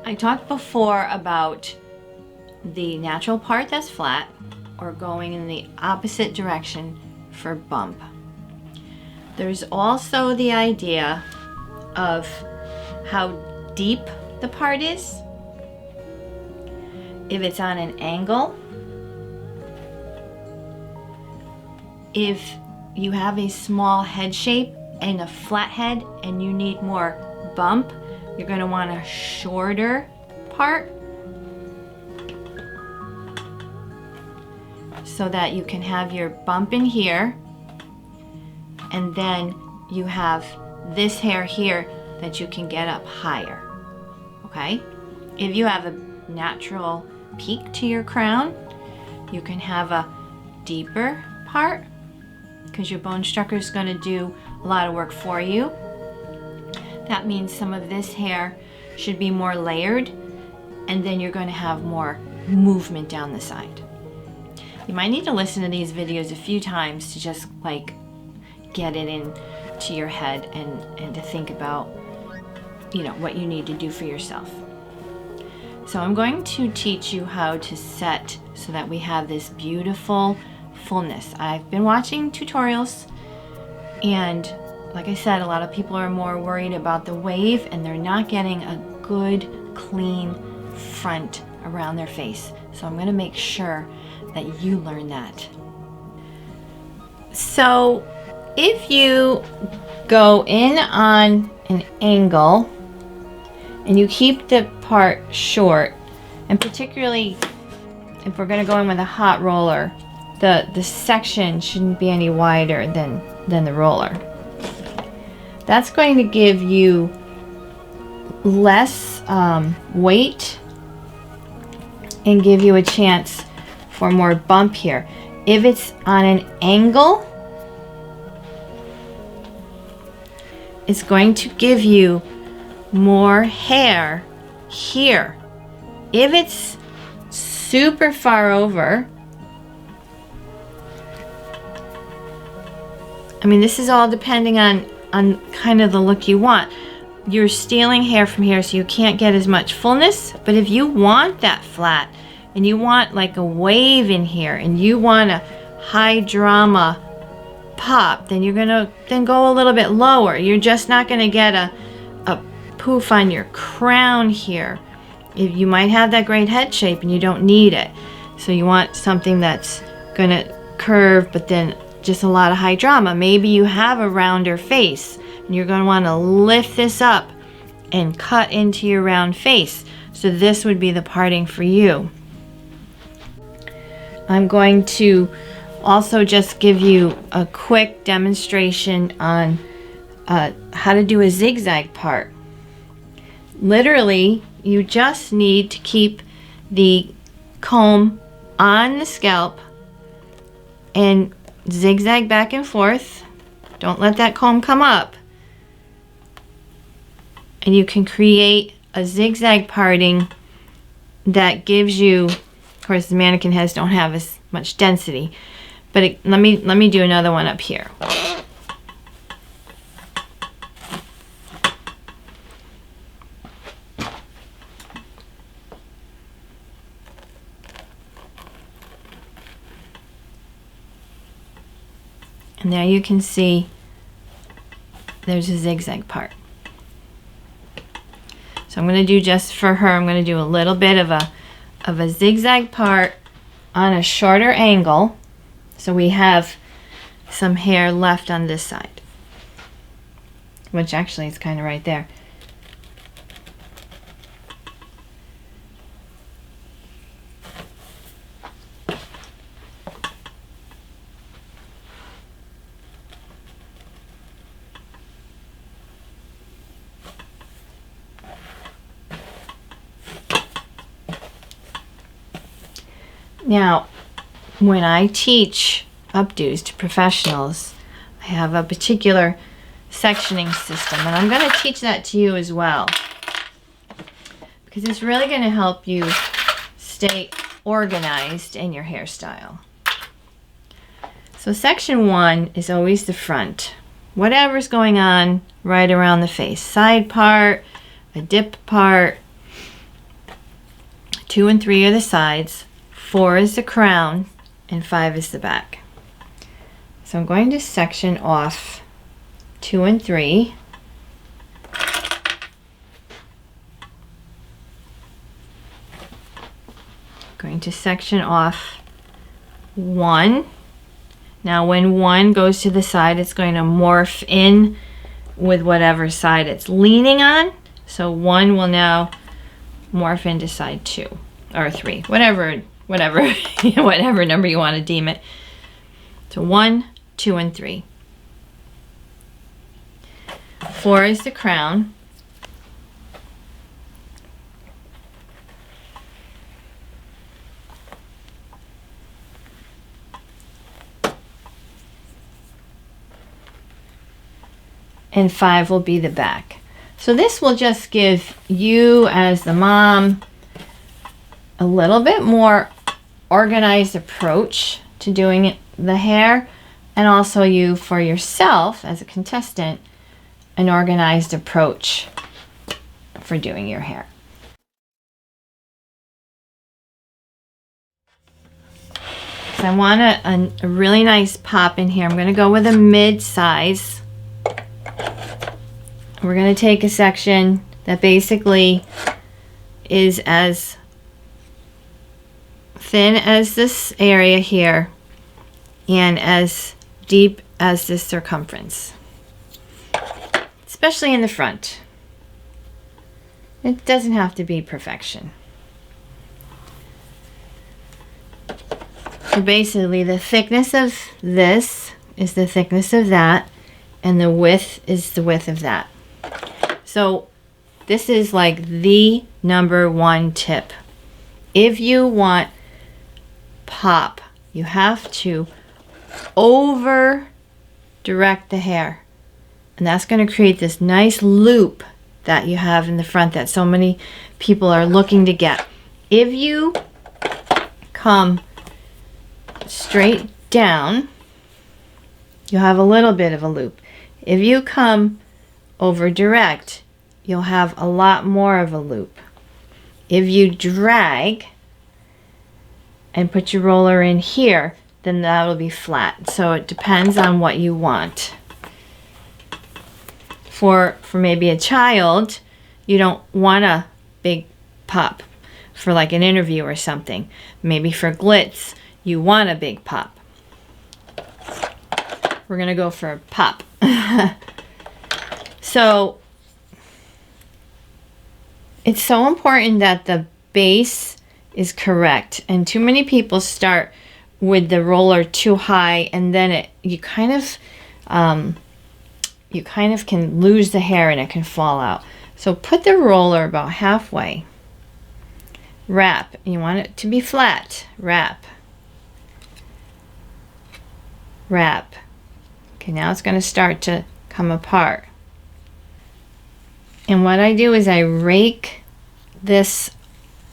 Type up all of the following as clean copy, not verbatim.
I talked before about the natural part that's flat or going in the opposite direction for bump. There's also the idea of how deep the part is. If it's on an angle, if you have a small head shape and a flat head and you need more bump, you're going to want a shorter part so that you can have your bump in here, and then you have this hair here that you can get up higher. Okay? If you have a natural peak to your crown, you can have a deeper part because your bone structure is going to do a lot of work for you. That means some of this hair should be more layered, and then you're going to have more movement down the side. You might need to listen to these videos a few times to just like get it into your head and to think about, you know, what you need to do for yourself. So I'm going to teach you how to set so that we have this beautiful fullness. I've been watching tutorials, and like I said, a lot of people are more worried about the wave and they're not getting a good, clean front around their face. So I'm going to make sure that you learn that. So if you go in on an angle and you keep the part short, and particularly if we're going to go in with a hot roller, the section shouldn't be any wider than the roller. That's going to give you less weight and give you a chance for more bump here. If it's on an angle, it's going to give you more hair here. If it's super far over, I mean, this is all depending on kind of the look you want. You're stealing hair from here, so you can't get as much fullness. But if you want that flat and you want like a wave in here and you want a high drama pop, then you're gonna go a little bit lower. You're just not gonna get a poof on your crown here. If you might have that great head shape and you don't need it, so you want something that's gonna curve but then just a lot of high drama. Maybe you have a rounder face and you're going to want to lift this up and cut into your round face. So this would be the parting for you. I'm going to also just give you a quick demonstration on how to do a zigzag part. Literally, you just need to keep the comb on the scalp and zigzag back and forth. Don't let that comb come up. And you can create a zigzag parting that gives you, of course the mannequin heads don't have as much density, but let me do another one up here. And there you can see there's a zigzag part. So I'm going to do, just for her, I'm going to do a little bit of a zigzag part on a shorter angle, so we have some hair left on this side, which actually is kind of right there. Now, when I teach updos to professionals, I have a particular sectioning system, and I'm going to teach that to you as well, because it's really going to help you stay organized in your hairstyle. So section 1 is always the front. Whatever's going on right around the face. Side part, a dip part, 2 and 3 are the sides, 4 is the crown, and 5 is the back. So I'm going to section off 2 and 3. Going to section off 1. Now when 1 goes to the side, it's going to morph in with whatever side it's leaning on. So 1 will now morph into side 2 or 3, whatever whatever number you want to deem it. So 1, 2, and 3. 4 is the crown. And 5 will be the back. So this will just give you as the mom a little bit more organized approach to doing the hair, and also you for yourself as a contestant an organized approach for doing your hair. So I want a really nice pop in here. I'm going to go with a mid-size. We're going to take a section that basically is as thin as this area here and as deep as this circumference, especially in the front. It doesn't have to be perfection. So basically the thickness of this is the thickness of that, and the width is the width of that. So this is like the #1 tip. If you want pop, you have to over direct the hair, and that's going to create this nice loop that you have in the front that so many people are looking to get. If you come straight down, you'll have a little bit of a loop. If you come over direct, you'll have a lot more of a loop. If you drag and put your roller in here, then that'll be flat. So it depends on what you want. For maybe a child, you don't want a big pop for like an interview or something. Maybe for glitz, you want a big pop. We're gonna go for a pop. So it's so important that the base is correct, and too many people start with the roller too high, and then you kind of can lose the hair and it can fall out. So put the roller about halfway. Wrap. You want it to be flat. Wrap. Wrap. Okay, now it's going to start to come apart. And what I do is I rake this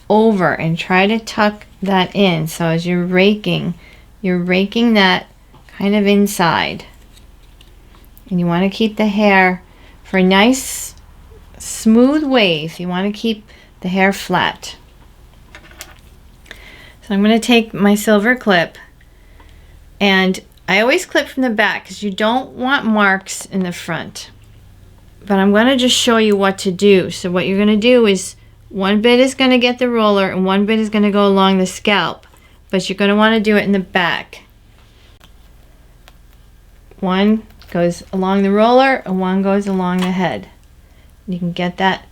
over and try to tuck that in. So as you're raking that kind of inside. And you want to keep the hair for a nice smooth wave. You want to keep the hair flat. So I'm going to take my silver clip, and I always clip from the back because you don't want marks in the front. But I'm going to just show you what to do. So what you're going to do is one bit is going to get the roller and one bit is going to go along the scalp. But you're going to want to do it in the back. One goes along the roller and one goes along the head. You can get that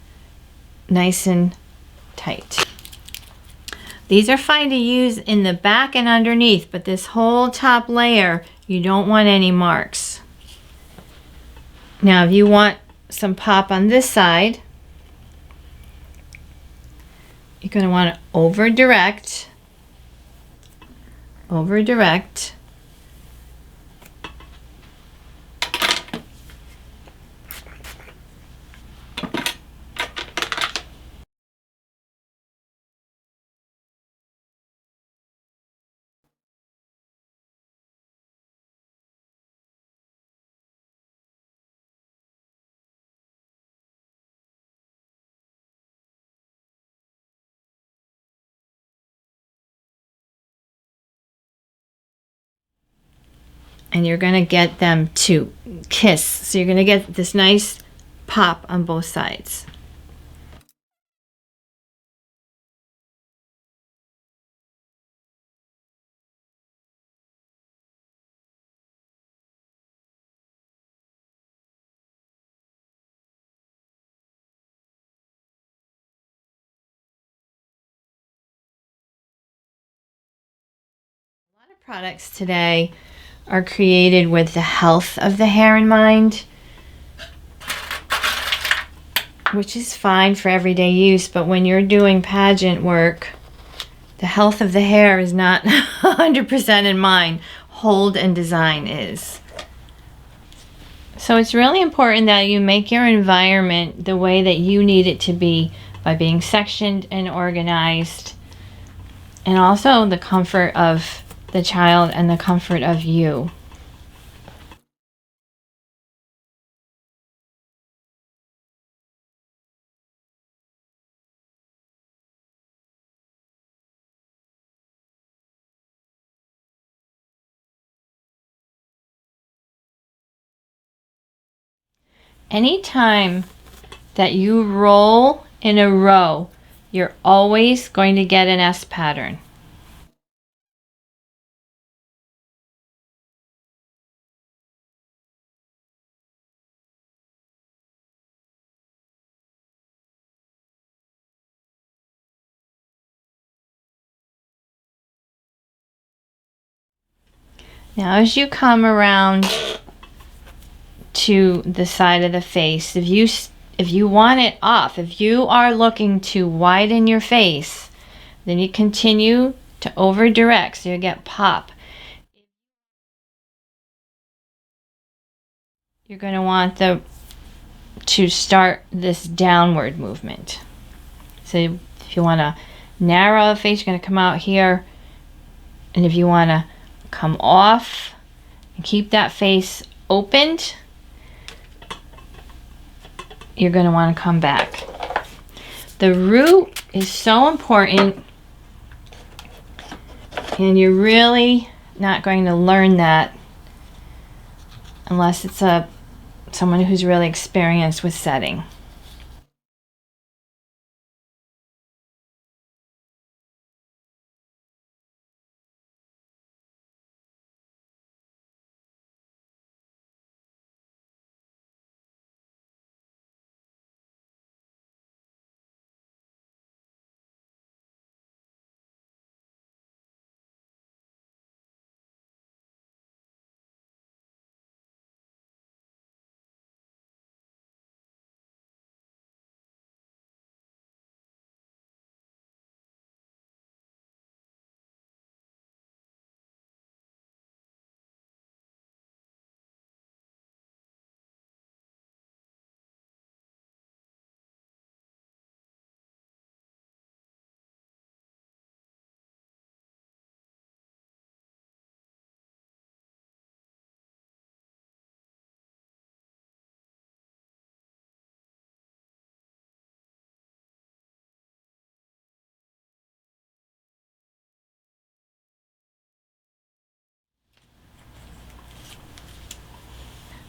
nice and tight. These are fine to use in the back and underneath, but this whole top layer, you don't want any marks. Now if you want some pop on this side, you're going to want to over direct, and you're going to get them to kiss. So you're going to get this nice pop on both sides. A lot of products today are created with the health of the hair in mind, which is fine for everyday use, but when you're doing pageant work, the health of the hair is not 100% in mind. Hold and design is. So it's really important that you make your environment the way that you need it to be by being sectioned and organized, and also the comfort of the child and the comfort of you. Anytime that you roll in a row, you're always going to get an S pattern. Now as you come around to the side of the face, if you want it off, if you are looking to widen your face, then you continue to over direct so you get pop. You're going to want to start this downward movement. So if you want to narrow the face, you're going to come out here, and if you want to come off and keep that face opened, you're going to want to come back. The root is so important, and you're really not going to learn that unless it's someone who's really experienced with setting.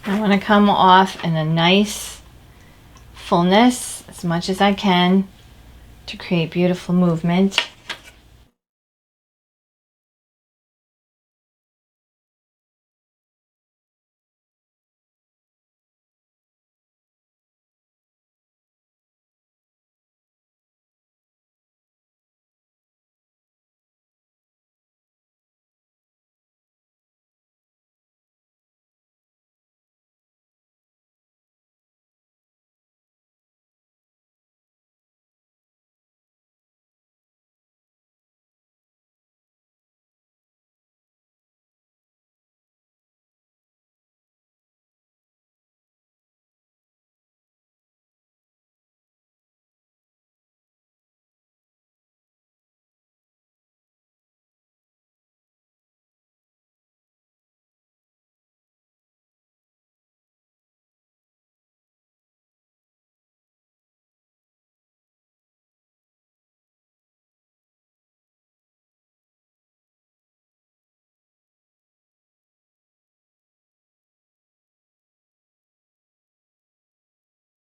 I want to come off in a nice fullness as much as I can to create beautiful movement.